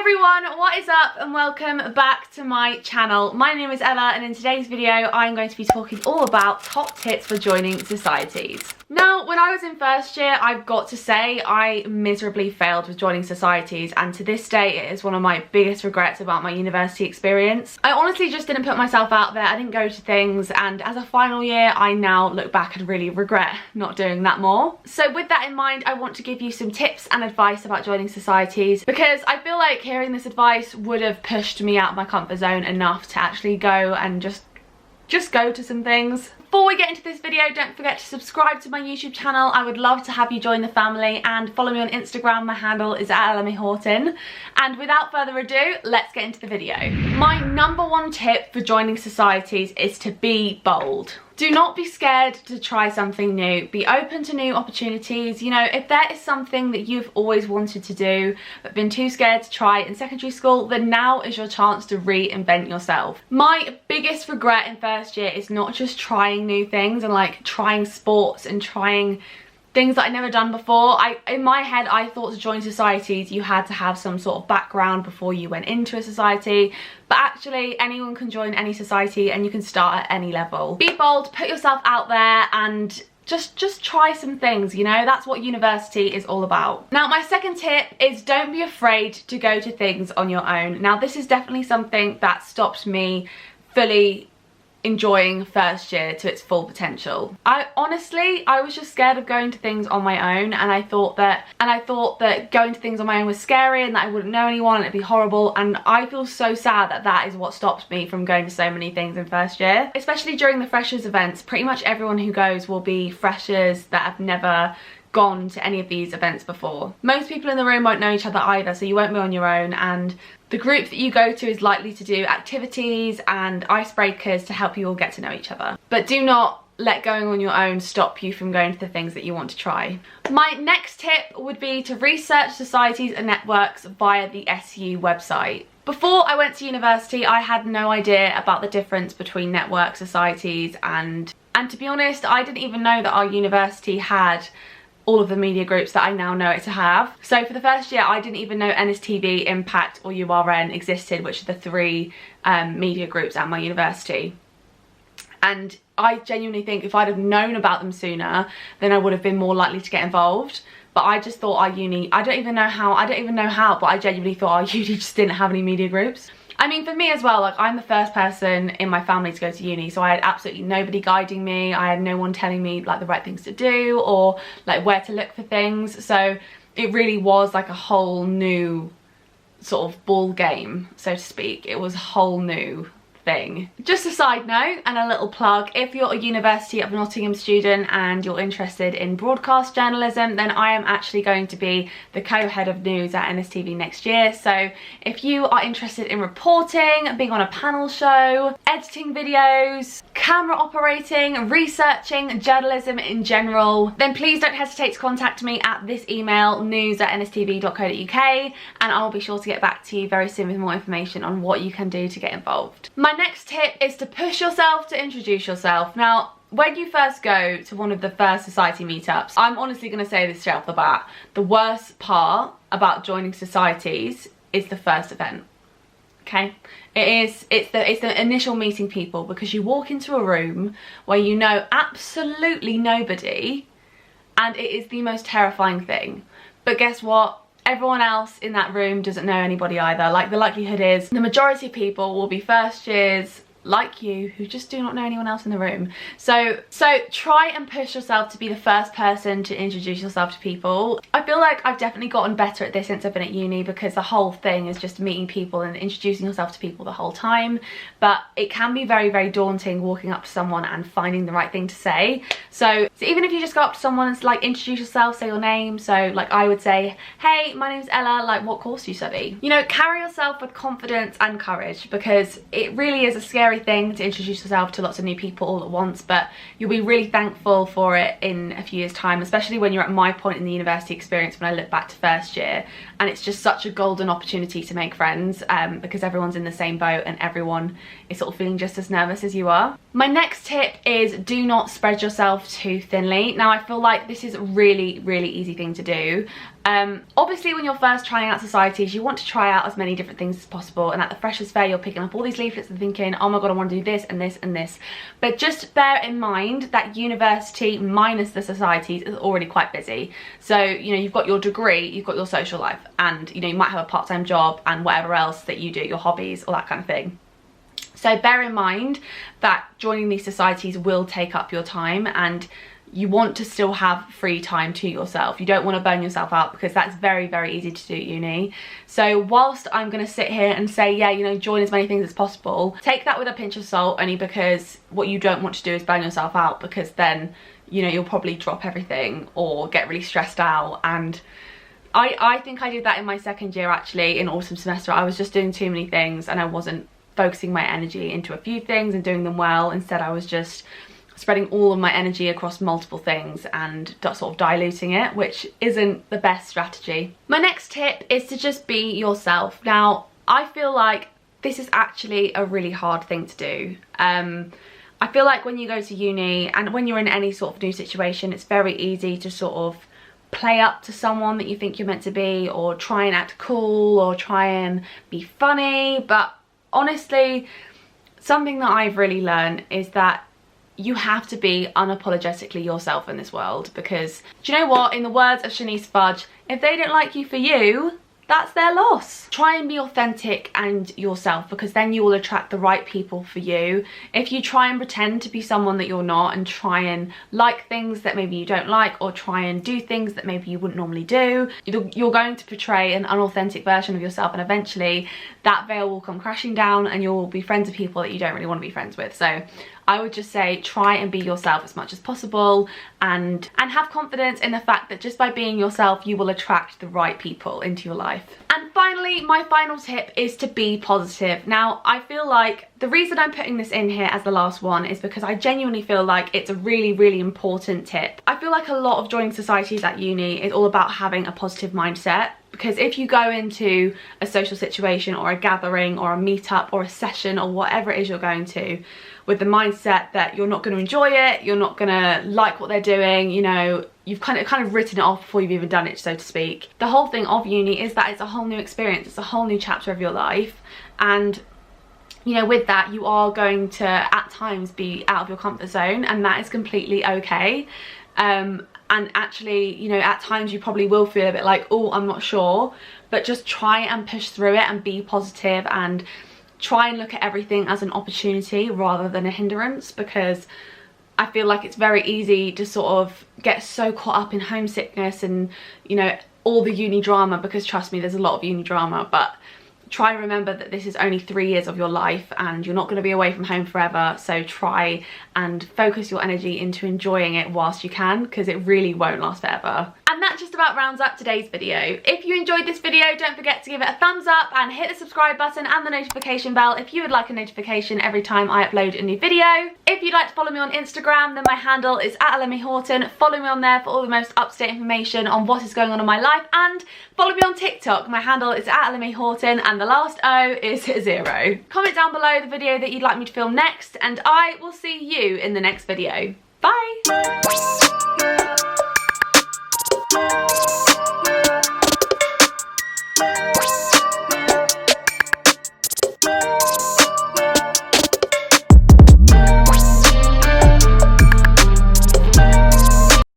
everyone, what is up and welcome back to my channel. My name is Ella and in today's video I'm going to be talking all about top tips for joining societies. Now, when I was in first year, I've got to say I miserably failed with joining societies, and to this day it is one of my biggest regrets about my university experience. I honestly just didn't put myself out there, I didn't go to things, and as a final year I now look back and really regret not doing that more. So with that in mind, I want to give you some tips and advice about joining societies, because I feel like hearing this advice would have pushed me out of my comfort zone enough to actually go and just go to some things. Before we get into this video, don't forget to subscribe to my YouTube channel. I would love to have you join the family, and follow me on Instagram. My handle is ella.houghton. And without further ado, let's get into the video. My number one tip for joining societies is to be bold. Do not be scared to try something new. Be open to new opportunities. You know, if there is something that you've always wanted to do but been too scared to try in secondary school, then now is your chance to reinvent yourself. My biggest regret in first year is not just trying new things and like trying sports and trying things that I'd never done before. In my head, I thought to join societies you had to have some sort of background before you went into a society, but actually anyone can join any society and you can start at any level. Be bold, put yourself out there, and just try some things, you know? That's what university is all about. Now, my second tip is don't be afraid to go to things on your own. Now, this is definitely something that stopped me fully enjoying first year to its full potential. I was just scared of going to things on my own, and I thought that going to things on my own was scary and that I wouldn't know anyone and it'd be horrible, and I feel so sad that that is what stopped me from going to so many things in first year. Especially during the freshers events, pretty much everyone who goes will be freshers that have never gone to any of these events before. Most people in the room won't know each other either, so you won't be on your own, and the group that you go to is likely to do activities and icebreakers to help you all get to know each other. But do not let going on your own stop you from going to the things that you want to try. My next tip would be to research societies and networks via the SU website. Before I went to university, I had no idea about the difference between network societies and to be honest, I didn't even know that our university had all of the media groups that I now know it to have. So for the first year, I didn't even know NSTV, Impact or URN existed, which are the three media groups at my university. And I genuinely think if I'd have known about them sooner, then I would have been more likely to get involved. But I just thought our uni, I don't even know how, but I genuinely thought our uni just didn't have any media groups. I mean, for me as well, like I'm the first person in my family to go to uni, so I had absolutely nobody guiding me. I had no one telling me like the right things to do or like where to look for things. So it really was like a whole new sort of ball game, so to speak. It was a whole new thing. Just a side note and a little plug, if you're a University of Nottingham student and you're interested in broadcast journalism, then I am actually going to be the co-head of news at NSTV next year. So if you are interested in reporting, being on a panel show, editing videos, camera operating, researching journalism in general, then please don't hesitate to contact me at this email, news@nstv.co.uk, and I'll be sure to get back to you very soon with more information on what you can do to get involved. My next tip is to push yourself to introduce yourself. Now, when you first go to one of the first society meetups, I'm honestly going to say this straight off the bat, the worst part about joining societies is the first event. Okay, it's the initial meeting people, because you walk into a room where you know absolutely nobody, and it is the most terrifying thing. But guess what? Everyone else in that room doesn't know anybody either. Like, the likelihood is the majority of people will be first years like you who just do not know anyone else in the room. So try and push yourself to be the first person to introduce yourself to people. I feel like I've definitely gotten better at this since I've been at uni, because the whole thing is just meeting people and introducing yourself to people the whole time. But it can be very, very daunting walking up to someone and finding the right thing to say. So even if you just go up to someone and like introduce yourself, say your name. So like I would say, hey, my name's Ella, like what course do you study? You know, carry yourself with confidence and courage, because it really is a scary thing to introduce yourself to lots of new people all at once, but you'll be really thankful for it in a few years time, especially when you're at my point in the university experience when I look back to first year, and it's just such a golden opportunity to make friends, because everyone's in the same boat and everyone is sort of feeling just as nervous as you are. My next tip is do not spread yourself too thinly. Now, I feel like this is a really, really easy thing to do, Obviously when you're first trying out societies, you want to try out as many different things as possible, and at the freshers fair you're picking up all these leaflets and thinking, oh my god, I want to do this and this and this. But just bear in mind that university minus the societies is already quite busy. So, you know, you've got your degree, you've got your social life, and, you know, you might have a part-time job and whatever else that you do, your hobbies, all that kind of thing. So bear in mind that joining these societies will take up your time, and you want to still have free time to yourself. You don't want to burn yourself out, because that's very, very easy to do at uni. So whilst I'm going to sit here and say, yeah, you know, join as many things as possible, take that with a pinch of salt, only because what you don't want to do is burn yourself out, because then, you know, you'll probably drop everything or get really stressed out. And I think I did that in my second year, actually, in autumn semester. I was just doing too many things and I wasn't focusing my energy into a few things and doing them well. Instead, I was just spreading all of my energy across multiple things and sort of diluting it, which isn't the best strategy. My next tip is to just be yourself. Now, I feel like this is actually a really hard thing to do. I feel like when you go to uni and when you're in any sort of new situation, it's very easy to sort of play up to someone that you think you're meant to be, or try and act cool, or try and be funny. But honestly, something that I've really learned is that you have to be unapologetically yourself in this world, because do you know what, in the words of Shanice Fudge, if they don't like you for you, that's their loss. Try and be authentic and yourself, because then you will attract the right people for you. If you try and pretend to be someone that you're not, and try and like things that maybe you don't like, or try and do things that maybe you wouldn't normally do, you're going to portray an unauthentic version of yourself, and eventually that veil will come crashing down and you'll be friends with people that you don't really want to be friends with. So I would just say try and be yourself as much as possible, and have confidence in the fact that just by being yourself you will attract the right people into your life. And finally, my final tip is to be positive. Now, I feel like the reason I'm putting this in here as the last one is because I genuinely feel like it's a really, really important tip. I feel like a lot of joining societies at uni is all about having a positive mindset, because if you go into a social situation or a gathering or a meetup or a session or whatever it is you're going to with the mindset that you're not going to enjoy it, you're not going to like what they're doing, you know, you've kind of written it off before you've even done it, so to speak. The whole thing of uni is that it's a whole new experience, it's a whole new chapter of your life, and you know, with that you are going to at times be out of your comfort zone, and that is completely okay. And actually, you know, at times you probably will feel a bit like, oh, I'm not sure, but just try and push through it and be positive, and try and look at everything as an opportunity rather than a hindrance, because I feel like it's very easy to sort of get so caught up in homesickness and, you know, all the uni drama, because trust me, there's a lot of uni drama, but try and remember that this is only 3 years of your life and you're not going to be away from home forever. So try and focus your energy into enjoying it whilst you can, because it really won't last forever. And that just about rounds up today's video. If you enjoyed this video, don't forget to give it a thumbs up and hit the subscribe button and the notification bell if you would like a notification every time I upload a new video. If you'd like to follow me on Instagram, then my handle is @ella.houghton. Follow me on there for all the most up-to-date information on what is going on in my life, and follow me on TikTok. My handle is @ella.houghton and the last O is 0. Comment down below the video that you'd like me to film next, and I will see you in the next video. Bye!